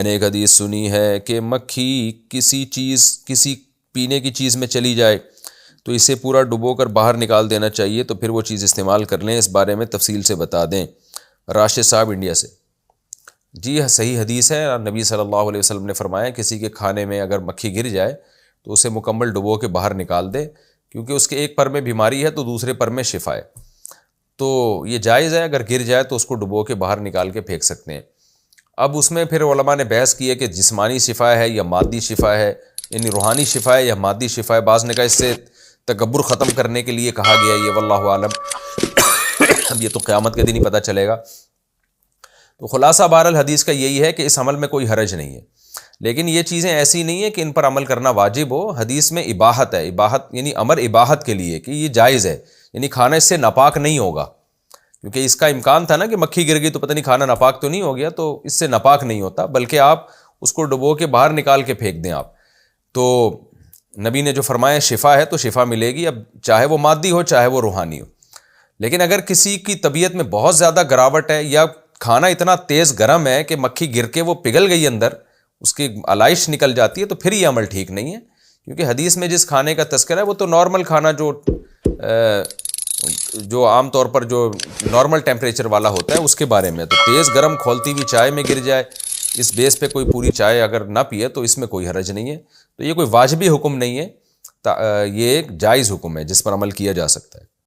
میں نے ایک حدیث سنی ہے کہ مکھی کسی پینے کی چیز میں چلی جائے تو اسے پورا ڈبو کر باہر نکال دینا چاہیے، تو پھر وہ چیز استعمال کر لیں، اس بارے میں تفصیل سے بتا دیں۔ راشد صاحب انڈیا سے۔ جی صحیح حدیث ہے، نبی صلی اللہ علیہ وسلم نے فرمایا کسی کے کھانے میں اگر مکھی گر جائے تو اسے مکمل ڈبو کے باہر نکال دے، کیونکہ اس کے ایک پر میں بیماری ہے تو دوسرے پر میں شفا ہے، تو یہ جائز ہے، اگر گر جائے تو اس کو ڈبو کے باہر نکال کے پھینک سکتے ہیں۔ اب اس میں پھر علماء نے بحث کی ہے کہ جسمانی شفا ہے یا مادی شفا ہے، یعنی روحانی شفا ہے یا مادی شفا ہے۔ بعض نے کہا اس سے تکبر ختم کرنے کے لیے کہا گیا، یہ واللہ عالم، اب یہ تو قیامت کے دن ہی پتہ چلے گا۔ تو خلاصہ بہرحال حدیث کا یہی ہے کہ اس عمل میں کوئی حرج نہیں ہے، لیکن یہ چیزیں ایسی نہیں ہیں کہ ان پر عمل کرنا واجب ہو۔ حدیث میں اباحت ہے، اباحت یعنی امر اباحت کے لیے کہ یہ جائز ہے، یعنی کھانا اس سے ناپاک نہیں ہوگا، کیونکہ اس کا امکان تھا نا کہ مکھی گر گئی تو پتہ نہیں کھانا ناپاک تو نہیں ہو گیا، تو اس سے ناپاک نہیں ہوتا، بلکہ آپ اس کو ڈبو کے باہر نکال کے پھینک دیں آپ۔ تو نبی نے جو فرمایا شفا ہے تو شفا ملے گی، اب چاہے وہ مادی ہو چاہے وہ روحانی ہو۔ لیکن اگر کسی کی طبیعت میں بہت زیادہ گراوٹ ہے یا کھانا اتنا تیز گرم ہے کہ مکھی گر کے وہ پگھل گئی اندر، اس کی علائش نکل جاتی ہے، تو پھر یہ عمل ٹھیک نہیں ہے، کیونکہ حدیث میں جس کھانے کا تذکرہ ہے وہ تو نارمل کھانا جو عام طور پر جو نارمل ٹیمپریچر والا ہوتا ہے اس کے بارے میں، تو تیز گرم کھولتی ہوئی چائے میں گر جائے، اس بیس پہ کوئی پوری چائے اگر نہ پیے تو اس میں کوئی حرج نہیں ہے۔ تو یہ کوئی واجبی حکم نہیں ہے، یہ ایک جائز حکم ہے جس پر عمل کیا جا سکتا ہے۔